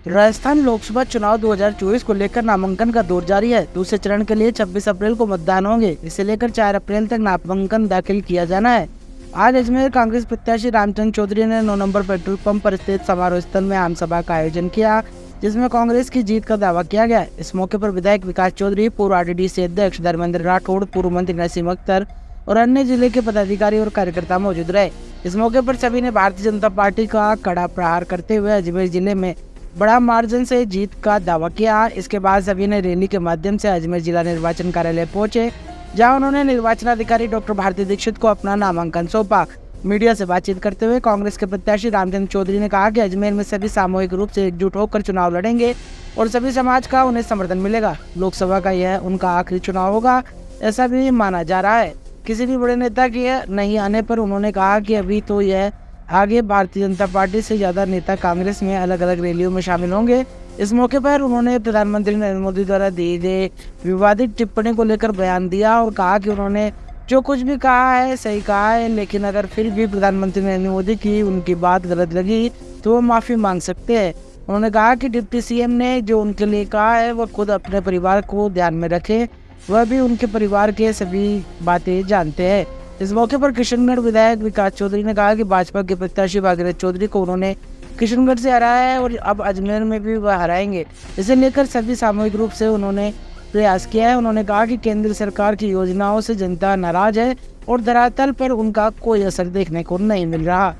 राजस्थान लोकसभा चुनाव 2024 को लेकर नामांकन का दौर जारी है। दूसरे चरण के लिए 26 अप्रैल को मतदान होंगे। इसे लेकर 4 अप्रैल तक नामांकन दाखिल किया जाना है। आज अजमेर कांग्रेस प्रत्याशी रामचंद्र चौधरी ने 9 नंबर पेट्रोल पंप पर स्थित समारोह स्थल में आम सभा का आयोजन किया, जिसमें कांग्रेस की जीत का दावा किया गया। इस मौके पर विधायक विकास चौधरी, पूर्व आरडीडीसी अध्यक्ष धर्मेंद्र राठौड़, पूर्व मंत्री नसीम अख्तर और अन्य जिले के पदाधिकारी और कार्यकर्ता मौजूद रहे। इस मौके पर सभी ने भारतीय जनता पार्टी का कड़ा प्रहार करते हुए अजमेर जिले में बड़ा मार्जिन से जीत का दावा किया। इसके बाद सभी ने रैली के माध्यम से अजमेर जिला निर्वाचन कार्यालय पहुंचे, जहां उन्होंने निर्वाचन अधिकारी डॉक्टर भारती दीक्षित को अपना नामांकन सौंपा। मीडिया से बातचीत करते हुए कांग्रेस के प्रत्याशी रामचंद्र चौधरी ने कहा कि अजमेर में सभी सामूहिक रूप से एकजुट होकर चुनाव लड़ेंगे और सभी समाज का उन्हें समर्थन मिलेगा। लोकसभा का यह उनका आखिरी चुनाव होगा, ऐसा भी माना जा रहा है। किसी भी बड़े नेता के नहीं आने पर उन्होंने कहा कि अभी तो यह आगे भारतीय जनता पार्टी से ज्यादा नेता कांग्रेस में अलग अलग रैलियों में शामिल होंगे। इस मौके पर उन्होंने प्रधानमंत्री नरेंद्र मोदी द्वारा दिए गए विवादित टिप्पणी को लेकर बयान दिया और कहा कि उन्होंने जो कुछ भी कहा है सही कहा है, लेकिन अगर फिर भी प्रधानमंत्री नरेंद्र मोदी की उनकी बात गलत लगी तो वो माफी मांग सकते हैं। उन्होंने कहा कि डिप्टी सीएम ने जो उनके लिए कहा है वह खुद अपने परिवार को ध्यान में रखे, वह भी उनके परिवार के सभी बातें जानते हैं। इस मौके पर किशनगढ़ विधायक विकास चौधरी ने कहा कि भाजपा के प्रत्याशी भागीरथ चौधरी को उन्होंने किशनगढ़ से हराया है और अब अजमेर में भी वह हराएंगे। इसे लेकर सभी सामूहिक रूप से उन्होंने प्रयास किया है। उन्होंने कहा कि केंद्र सरकार की योजनाओं से जनता नाराज है और धरातल पर उनका कोई असर देखने को नहीं मिल रहा।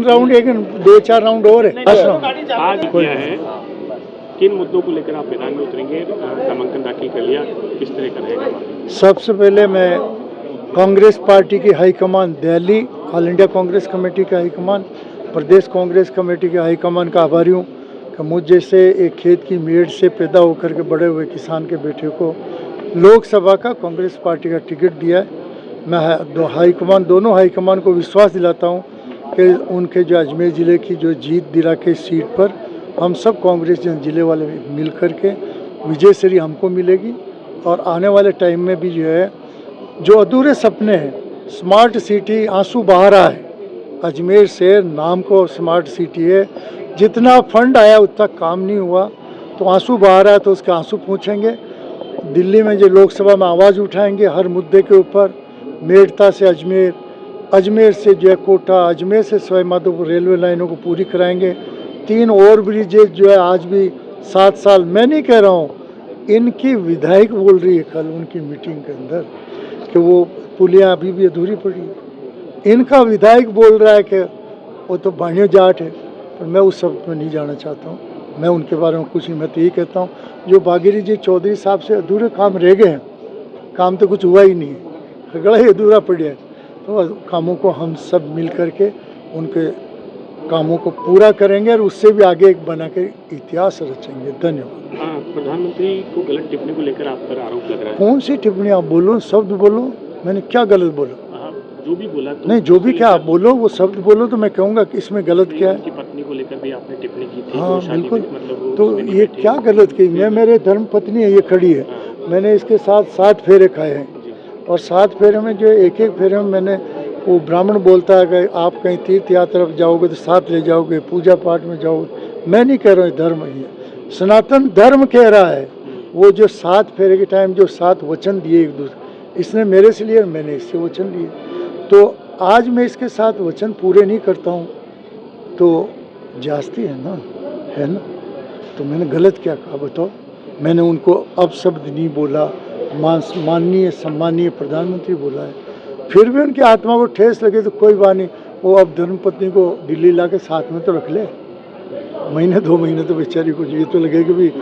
राउंड एक 2-4 राउंड और है। आज क्या है, किन मुद्दों को लेकर आप मैदान में उतरेंगे? नामांकन दाखिल कर लिया, किस तरह का रहेगा? सबसे पहले मैं कांग्रेस पार्टी की high command Delhi, all India Congress committee के हाईकमान, प्रदेश कांग्रेस कमेटी के हाईकमान का आभारी हूँ कि मुझ जैसे एक खेत की मेड़ से पैदा होकर के बड़े हुए किसान के बेटे को लोकसभा का कांग्रेस पार्टी का टिकट दिया है। मैं दोनों हाईकमान को विश्वास दिलाता हूँ कि उनके जो अजमेर ज़िले की जो जीत दिला के सीट पर हम सब कांग्रेस जिले वाले मिल कर के विजय श्री हमको मिलेगी। और आने वाले टाइम में भी जो है, जो अधूरे सपने हैं, स्मार्ट सिटी आंसू बहा रहा है। अजमेर शहर नाम को स्मार्ट सिटी है, जितना फंड आया उतना काम नहीं हुआ, तो आंसू बहा रहा है, तो उसके आंसू पूछेंगे। दिल्ली में जो लोकसभा में आवाज़ उठाएंगे हर मुद्दे के ऊपर, मेड़ता से अजमेर, अजमेर से जो है कोटा, अजमेर से सवाई माधोपुर रेलवे लाइनों को पूरी कराएंगे। 3 और ब्रिजेज जो है आज भी 7 साल, मैं नहीं कह रहा हूँ, इनकी विधायक बोल रही है कल उनकी मीटिंग के अंदर कि वो पुलियाँ अभी भी अधूरी पड़ी है। इनका विधायक बोल रहा है कि वो तो बाणियों जाट है, पर मैं उस शब्द में नहीं जाना चाहता हूँ। मैं उनके बारे में कुछ नहीं, मैं तो यही कहता हूँ जो भागीरथ जी चौधरी साहब से अधूरे काम रह गए हैं, काम तो कुछ हुआ ही नहीं है, गड़ा ही अधूरा पड़ा है, तो कामों को हम सब मिल करके उनके कामों को पूरा करेंगे और उससे भी आगे एक बना के इतिहास रचेंगे। धन्यवाद। प्रधानमंत्री को गलत टिप्पणी को लेकर आप पर आरोप लग रहा है। कौन सी टिप्पणी? आप बोलो, शब्द बोलो, मैंने क्या गलत बोला? जो भी बोला तो नहीं, जो भी क्या आप बोलो वो शब्द बोलो, तो मैं कहूँगा कि इसमें गलत क्या है। उनकी पत्नी को लेकर भी आपने टिप्पणी की थी। हाँ तो बिल्कुल, मतलब तो ये क्या गलत की? मैं, मेरे धर्म पत्नी है, ये खड़ी है, मैंने इसके साथ 7 फेरे खाए हैं और 7 फेरे में जो एक फेरे में मैंने, वो ब्राह्मण बोलता है कि आप कहीं तीर्थ यात्रा पर जाओगे तो साथ ले जाओगे, पूजा पाठ में जाओगे। मैं नहीं कह रहा हूँ, धर्म ही है, सनातन धर्म कह रहा है। वो जो 7 फेरे के टाइम जो 7 वचन दिए एक दूसरे, इसने मेरे से लिए और मैंने इससे वचन लिए, तो आज मैं इसके साथ वचन पूरे नहीं करता हूँ तो जास्ती है ना, तो मैंने गलत क्या कहा बताओ? मैंने उनको अपशब्द नहीं बोला, माननीय सम्मानीय प्रधानमंत्री बोला है। फिर भी उनकी आत्मा को ठेस लगे तो कोई बात नहीं, वो अब धर्मपत्नी को दिल्ली ला के साथ में तो रख ले, महीने 2 महीने तो बेचारी को ये तो लगे कि भी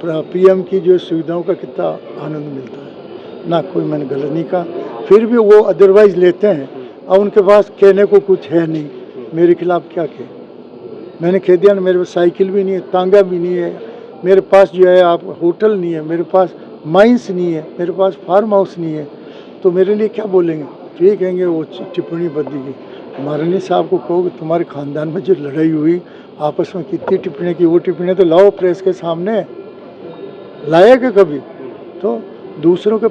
पीएम की जो सुविधाओं का कितना आनंद मिलता है ना। कोई मैंने गलत नहीं कहा, फिर भी वो अदरवाइज लेते हैं। अब उनके पास कहने को कुछ है नहीं, मेरे खिलाफ क्या कहे? मैंने कह दिया ना, मेरे पास साइकिल भी नहीं है, तांगा भी नहीं है, मेरे पास जो है आप होटल नहीं है, मेरे पास माइंस नहीं है, मेरे पास फार्म हाउस नहीं है, तो मेरे लिए क्या बोलेंगे? फिर कहेंगे वो टिप्पणी बदली गई। माननीय साहब को कहो कि तुम्हारे खानदान में जो लड़ाई हुई आपस में कितनी टिप्पणी की, वो टिप्पणी तो लाओ प्रेस के सामने, लाया कि कभी? तो दूसरों के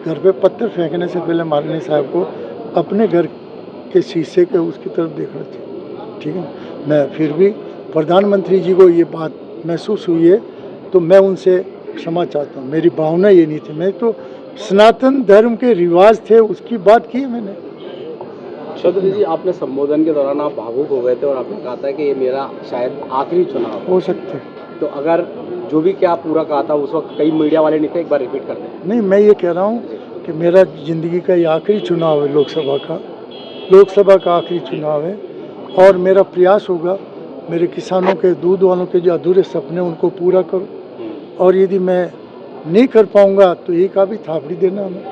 घर पे पत्थर फेंकने से पहले माननीय साहब को अपने घर के शीशे के उसकी तरफ देखना चाहिए, ठीक है। मैं फिर भी प्रधानमंत्री जी को ये बात महसूस हुई है तो मैं उनसे क्षमा चाहता हूँ। मेरी भावना ये नहीं थी, मैं तो सनातन धर्म के रिवाज थे उसकी बात की है मैंने। चौधरी जी, आपने संबोधन के दौरान आप भावुक हो गए थे और आपने कहा था कि ये मेरा शायद आखिरी चुनाव हो सकते हैं। तो अगर जो भी क्या पूरा कहा था उस वक्त कई मीडिया वाले नहीं थे, एक बार रिपीट कर दें। नहीं, मैं ये कह रहा हूँ कि मेरा ज़िंदगी का ये आखिरी चुनाव है, लोकसभा का आखिरी चुनाव है और मेरा प्रयास होगा मेरे किसानों के, दूध वालों के जो अधूरे सपने उनको पूरा करूँ, और यदि मैं नहीं कर पाऊँगा तो एक भी थापड़ी देना हमें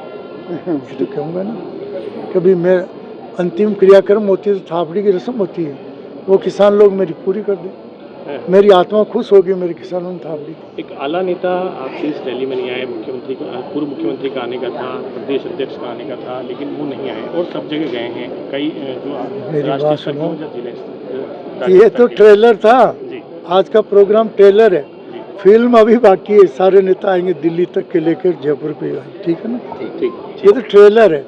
ये तो कहूँगा ना। कभी मैं अंतिम क्रियाक्रम होती है तो थापड़ी की रस्म होती है, वो किसान लोग मेरी पूरी कर दें, मेरी आत्मा खुश होगी मेरे किसानों ने थापड़ी। एक आला नेता आपकी इस रैली में नहीं आए, मुख्यमंत्री का, पूर्व मुख्यमंत्री का आने का था, प्रदेश अध्यक्ष का आने का था, लेकिन वो नहीं आए और सब जगह गए हैं। कई मेरी जो बात सुनो, जिले ये तो ट्रेलर था, जी आज का प्रोग्राम ट्रेलर है, फिल्म अभी बाकी है। सारे नेता आएंगे दिल्ली तक के लेकर जयपुर पे, ठीक है ना। ठीक ये तो ट्रेलर है।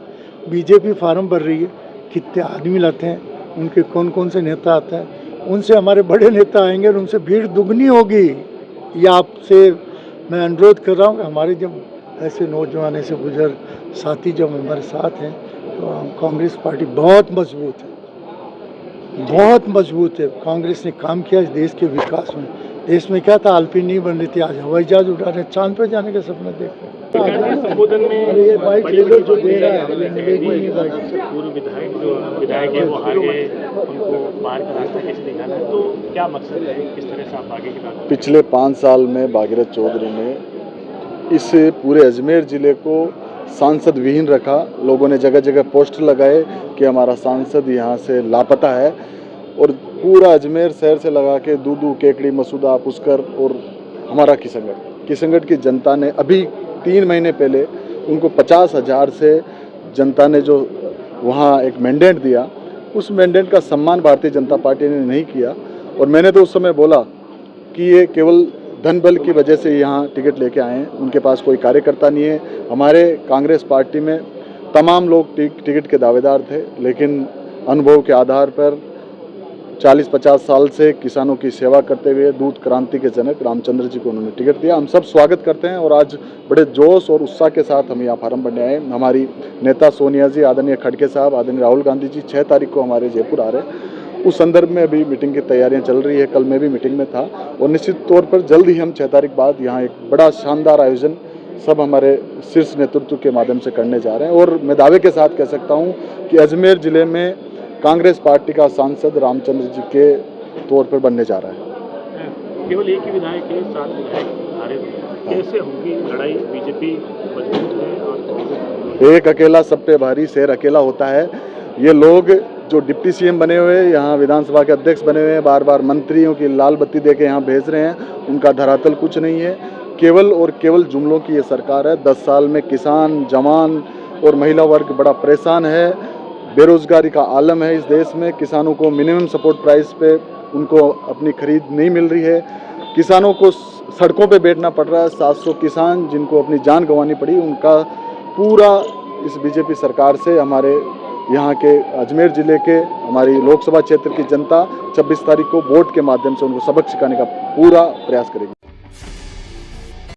बीजेपी फार्म भर रही है, कितने आदमी लाते हैं, उनके कौन कौन से नेता आता है, उनसे हमारे बड़े नेता आएंगे और उनसे भीड़ दुगनी होगी। ये आपसे मैं अनुरोध कर रहा हूँ कि हमारे जब ऐसे नौजवान, ऐसे बुजुर्ग साथी जब हमारे साथ हैं तो कांग्रेस पार्टी बहुत मजबूत है, बहुत मजबूत है। कांग्रेस ने काम किया इस देश के विकास में। देश में क्या था, आलपी नहीं बन रही थी, आज हवाई जहाज उड़ा रहे, चांद पे जाने का सपना देख रहे हैं। संबोधन में ये बाइक ट्रेलर जो दे रहा है मिलेगी नहीं बाइक। पूर्व विधायक है वो हार गए, उनको बाहर का रास्ता कैसे दिखाना है, तो क्या मकसद है, किस तरह से आप आगे की बात? पिछले 5 साल में भागीरथ चौधरी ने इस पूरे अजमेर ज़िले को सांसद विहीन रखा। लोगों ने जगह जगह पोस्टर लगाए कि हमारा सांसद यहाँ से लापता है, और पूरा अजमेर शहर से लगा के दूदू, केकड़ी, मसूदा, पुष्कर और हमारा किशनगढ़ की जनता ने अभी 3 महीने पहले उनको 50,000 से जनता ने जो वहाँ एक मैंडेट दिया, उस मैंडेट का सम्मान भारतीय जनता पार्टी ने नहीं किया। और मैंने तो उस समय बोला कि ये केवल धन बल की वजह से यहाँ टिकट लेके आए हैं, उनके पास कोई कार्यकर्ता नहीं है। हमारे कांग्रेस पार्टी में तमाम लोग टिकट के दावेदार थे, लेकिन अनुभव के आधार पर 40-50 साल से किसानों की सेवा करते हुए दूध क्रांति के जनक रामचंद्र जी को उन्होंने टिकट दिया। हम सब स्वागत करते हैं और आज बड़े जोश और उत्साह के साथ हम यहाँ फार्म भरने आए। हमारी नेता सोनिया जी, आदरणीय खड़गे साहब, आदरणीय राहुल गांधी जी 6 तारीख को हमारे जयपुर आ रहे हैं। उस संदर्भ में अभी मीटिंग की तैयारियां चल रही है। कल मैं भी मीटिंग में था और निश्चित तौर पर जल्द ही हम 6 तारीख बाद यहाँ एक बड़ा शानदार आयोजन सब हमारे शीर्ष नेतृत्व के माध्यम से करने जा रहे हैं। और मैं दावे के साथ कह सकता हूँ कि अजमेर जिले में कांग्रेस पार्टी का सांसद रामचंद्र जी के तौर पर बनने जा रहा है। केवल एक ही विधायक है, 7 विधायक हारे, कैसे होगी लड़ाई? बीजेपी मजबूत है और एक अकेला सब पे भारी, शेर अकेला होता है। ये लोग जो डिप्टी सीएम बने हुए हैं, यहाँ विधानसभा के अध्यक्ष बने हुए हैं, बार बार मंत्रियों की लाल बत्ती दे के यहाँ भेज रहे हैं, उनका धरातल कुछ नहीं है। केवल और केवल जुमलों की ये सरकार है। 10 साल में किसान, जवान और महिला वर्ग बड़ा परेशान है। बेरोजगारी का आलम है इस देश में। किसानों को मिनिमम सपोर्ट प्राइस पे उनको अपनी खरीद नहीं मिल रही है। किसानों को सड़कों पे बैठना पड़ रहा है। 700 किसान जिनको अपनी जान गंवानी पड़ी, उनका पूरा इस बीजेपी सरकार से हमारे यहाँ के अजमेर ज़िले के हमारी लोकसभा क्षेत्र की जनता 26 तारीख को वोट के माध्यम से उनको सबक सिखाने का पूरा प्रयास करेगी।